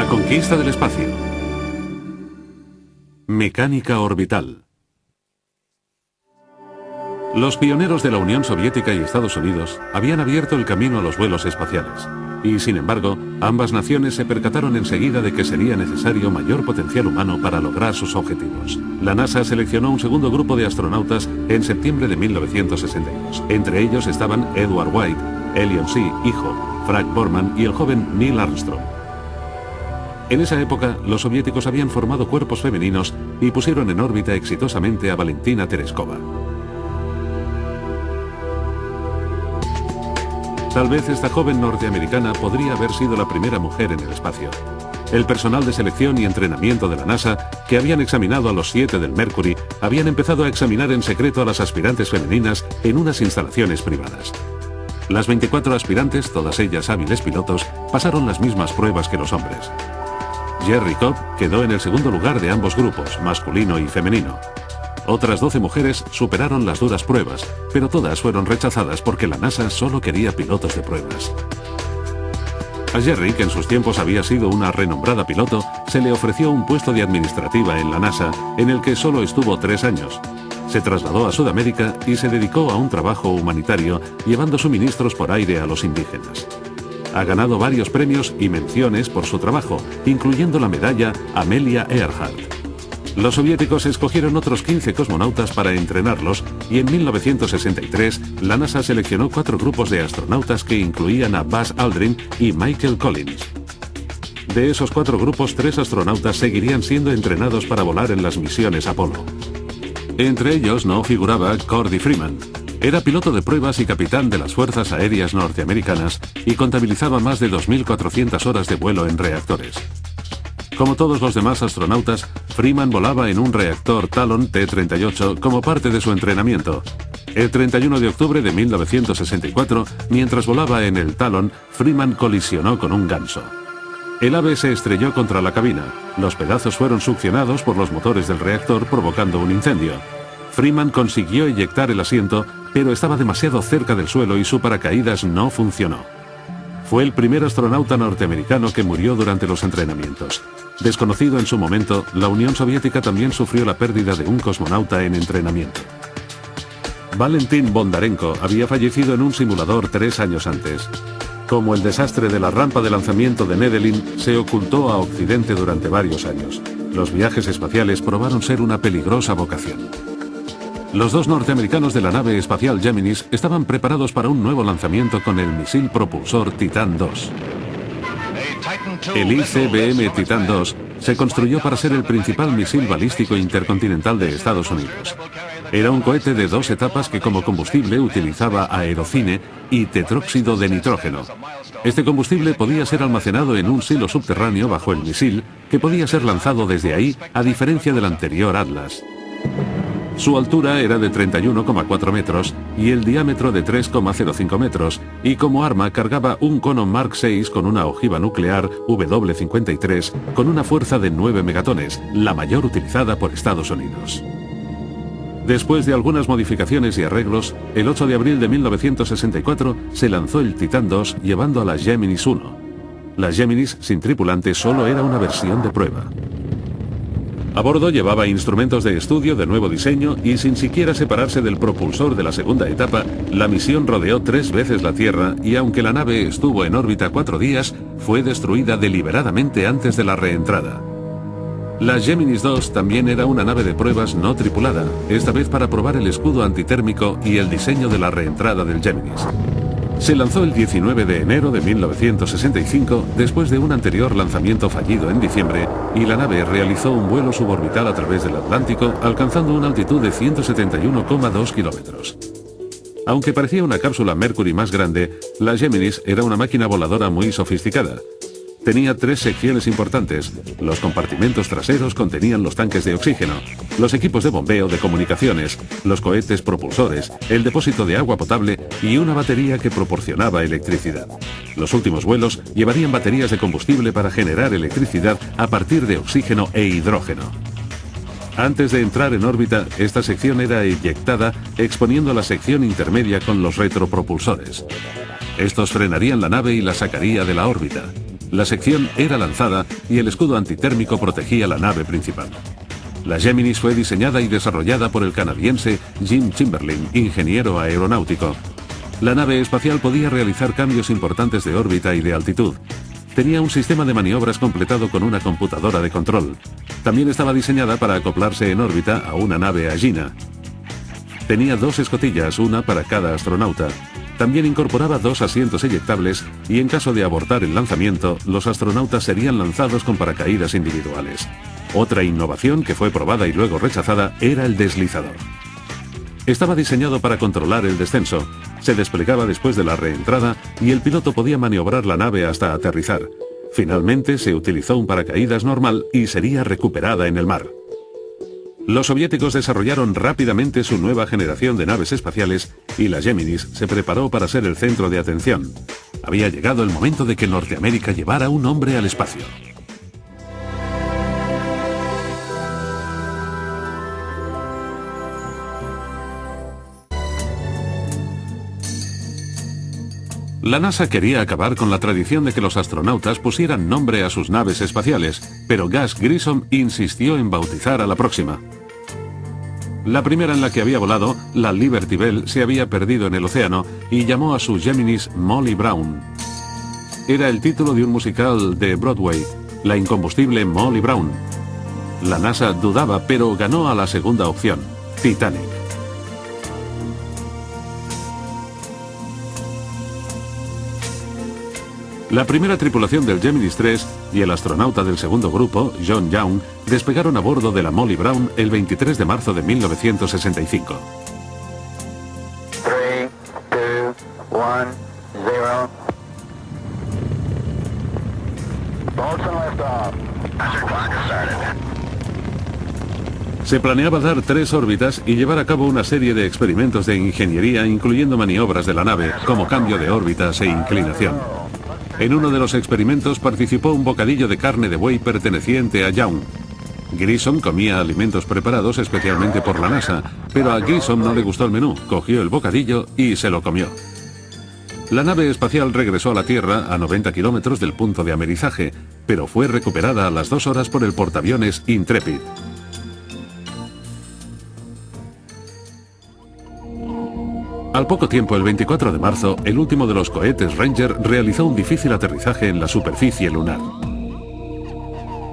La conquista del espacio. Mecánica orbital. Los pioneros de la Unión Soviética y Estados Unidos habían abierto el camino a los vuelos espaciales. Y, sin embargo, ambas naciones se percataron enseguida de que sería necesario mayor potencial humano para lograr sus objetivos. La NASA seleccionó un segundo grupo de astronautas en septiembre de 1962. Entre ellos estaban Edward White, Elliot C., hijo, Frank Borman y el joven Neil Armstrong. En esa época, los soviéticos habían formado cuerpos femeninos y pusieron en órbita exitosamente a Valentina Tereskova. Tal vez esta joven norteamericana podría haber sido la primera mujer en el espacio. El personal de selección y entrenamiento de la NASA, que habían examinado a los 7 del Mercury, habían empezado a examinar en secreto a las aspirantes femeninas en unas instalaciones privadas. Las 24 aspirantes, todas ellas hábiles pilotos, pasaron las mismas pruebas que los hombres. Jerry Cobb quedó en el segundo lugar de ambos grupos, masculino y femenino. Otras 12 mujeres superaron las duras pruebas, pero todas fueron rechazadas porque la NASA solo quería pilotos de pruebas. A Jerry, que en sus tiempos había sido una renombrada piloto, se le ofreció un puesto de administrativa en la NASA, en el que solo estuvo 3 años. Se trasladó a Sudamérica y se dedicó a un trabajo humanitario, llevando suministros por aire a los indígenas. Ha ganado varios premios y menciones por su trabajo, incluyendo la medalla Amelia Earhart. Los soviéticos escogieron otros 15 cosmonautas para entrenarlos y en 1963 la NASA seleccionó 4 grupos de astronautas que incluían a Buzz Aldrin y Michael Collins. De esos 4 grupos, 3 astronautas seguirían siendo entrenados para volar en las misiones Apolo. Entre ellos no figuraba Cordy Freeman. Era piloto de pruebas y capitán de las Fuerzas Aéreas Norteamericanas y contabilizaba más de 2.400 horas de vuelo en reactores. Como todos los demás astronautas, Freeman volaba en un reactor Talon T-38 como parte de su entrenamiento. El 31 de octubre de 1964, mientras volaba en el Talon, Freeman colisionó con un ganso. El ave se estrelló contra la cabina. Los pedazos fueron succionados por los motores del reactor, provocando un incendio. Freeman consiguió eyectar el asiento, pero estaba demasiado cerca del suelo y su paracaídas no funcionó. Fue el primer astronauta norteamericano que murió durante los entrenamientos. Desconocido en su momento, la Unión Soviética también sufrió la pérdida de un cosmonauta en entrenamiento. Valentin Bondarenko había fallecido en un simulador 3 años antes. Como el desastre de la rampa de lanzamiento de Nedelin se ocultó a Occidente durante varios años, los viajes espaciales probaron ser una peligrosa vocación. Los 2 norteamericanos de la nave espacial Gemini estaban preparados para un nuevo lanzamiento con el misil propulsor Titan II. El ICBM Titan II se construyó para ser el principal misil balístico intercontinental de Estados Unidos. Era un cohete de 2 etapas que como combustible utilizaba aerocine y tetróxido de nitrógeno. Este combustible podía ser almacenado en un silo subterráneo bajo el misil, que podía ser lanzado desde ahí, a diferencia del anterior Atlas. Su altura era de 31,4 metros y el diámetro de 3,05 metros, y como arma cargaba un cono Mark VI con una ojiva nuclear W-53 con una fuerza de 9 megatones, la mayor utilizada por Estados Unidos. Después de algunas modificaciones y arreglos, el 8 de abril de 1964 se lanzó el Titan II llevando a la Gemini 1. La Gemini sin tripulante solo era una versión de prueba. A bordo llevaba instrumentos de estudio de nuevo diseño y sin siquiera separarse del propulsor de la segunda etapa, la misión rodeó 3 veces la Tierra y aunque la nave estuvo en órbita 4 días, fue destruida deliberadamente antes de la reentrada. La Gemini 2 también era una nave de pruebas no tripulada, esta vez para probar el escudo antitérmico y el diseño de la reentrada del Gemini. Se lanzó el 19 de enero de 1965 después de un anterior lanzamiento fallido en diciembre y la nave realizó un vuelo suborbital a través del Atlántico alcanzando una altitud de 171,2 kilómetros. Aunque parecía una cápsula Mercury más grande, la Gemini era una máquina voladora muy sofisticada. Tenía 3 secciones importantes. Los compartimentos traseros contenían los tanques de oxígeno, los equipos de bombeo de comunicaciones, los cohetes propulsores, el depósito de agua potable y una batería que proporcionaba electricidad. Los últimos vuelos llevarían baterías de combustible para generar electricidad a partir de oxígeno e hidrógeno. Antes de entrar en órbita, esta sección era eyectada, exponiendo la sección intermedia con los retropropulsores. Estos frenarían la nave y la sacaría de la órbita. La sección era lanzada y el escudo antitérmico protegía la nave principal. La Géminis fue diseñada y desarrollada por el canadiense Jim Chamberlain, ingeniero aeronáutico. La nave espacial podía realizar cambios importantes de órbita y de altitud. Tenía un sistema de maniobras completado con una computadora de control. También estaba diseñada para acoplarse en órbita a una nave Agena. Tenía 2 escotillas, una para cada astronauta. También incorporaba 2 asientos eyectables y en caso de abortar el lanzamiento, los astronautas serían lanzados con paracaídas individuales. Otra innovación que fue probada y luego rechazada era el deslizador. Estaba diseñado para controlar el descenso. Se desplegaba después de la reentrada y el piloto podía maniobrar la nave hasta aterrizar. Finalmente se utilizó un paracaídas normal y sería recuperada en el mar. Los soviéticos desarrollaron rápidamente su nueva generación de naves espaciales y la Géminis se preparó para ser el centro de atención. Había llegado el momento de que Norteamérica llevara un hombre al espacio. La NASA quería acabar con la tradición de que los astronautas pusieran nombre a sus naves espaciales, pero Gus Grissom insistió en bautizar a la próxima. La primera en la que había volado, la Liberty Bell, se había perdido en el océano y llamó a su Géminis Molly Brown. Era el título de un musical de Broadway, la incombustible Molly Brown. La NASA dudaba, pero ganó a la segunda opción, Titanic. La primera tripulación del Géminis 3 y el astronauta del segundo grupo, John Young, despegaron a bordo de la Molly Brown el 23 de marzo de 1965. 3, 2, 1, 0. Bolton liftoff. That's your clock started. Se planeaba dar 3 órbitas y llevar a cabo una serie de experimentos de ingeniería, incluyendo maniobras de la nave, como cambio de órbitas e inclinación. En uno de los experimentos participó un bocadillo de carne de buey perteneciente a Young. Grissom comía alimentos preparados especialmente por la NASA, pero a Grissom no le gustó el menú, cogió el bocadillo y se lo comió. La nave espacial regresó a la Tierra a 90 kilómetros del punto de amerizaje, pero fue recuperada a las 2 horas por el portaaviones Intrepid. Al poco tiempo, el 24 de marzo, el último de los cohetes Ranger realizó un difícil aterrizaje en la superficie lunar.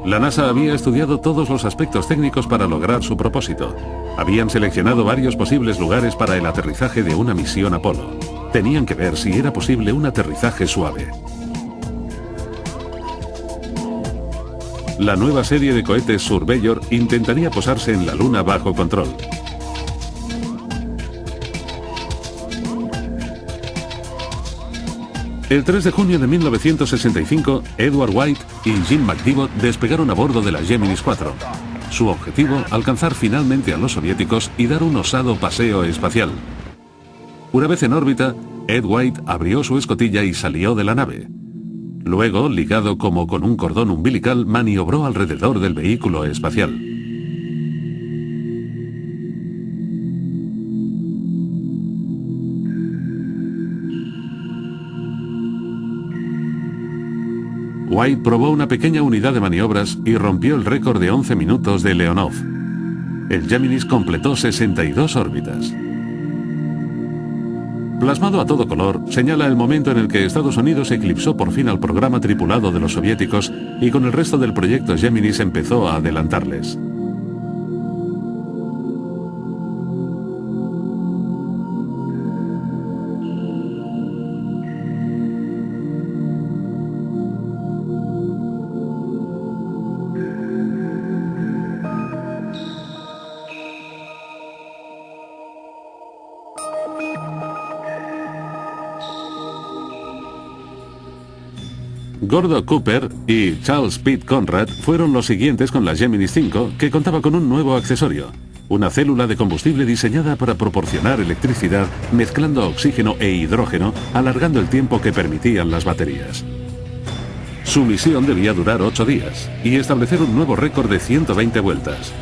La NASA había estudiado todos los aspectos técnicos para lograr su propósito. Habían seleccionado varios posibles lugares para el aterrizaje de una misión Apolo. Tenían que ver si era posible un aterrizaje suave. La nueva serie de cohetes Surveyor intentaría posarse en la Luna bajo control. El 3 de junio de 1965, Edward White y Jim McDivitt despegaron a bordo de la Géminis 4. Su objetivo, alcanzar finalmente a los soviéticos y dar un osado paseo espacial. Una vez en órbita, Ed White abrió su escotilla y salió de la nave. Luego, ligado como con un cordón umbilical, maniobró alrededor del vehículo espacial. White probó una pequeña unidad de maniobras y rompió el récord de 11 minutos de Leonov. El Géminis completó 62 órbitas. Plasmado a todo color, señala el momento en el que Estados Unidos eclipsó por fin al programa tripulado de los soviéticos y con el resto del proyecto Géminis empezó a adelantarles. Gordo Cooper y Charles Pitt Conrad fueron los siguientes con la Géminis 5, que contaba con un nuevo accesorio, una célula de combustible diseñada para proporcionar electricidad mezclando oxígeno e hidrógeno, alargando el tiempo que permitían las baterías. Su misión debía durar 8 días y establecer un nuevo récord de 120 vueltas.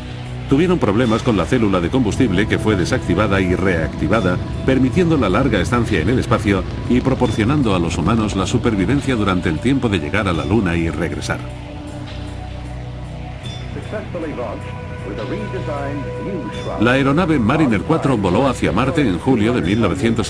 tuvieron problemas con la célula de combustible que fue desactivada y reactivada, permitiendo la larga estancia en el espacio y proporcionando a los humanos la supervivencia durante el tiempo de llegar a la Luna y regresar. La aeronave Mariner 4 voló hacia Marte en julio de 1960.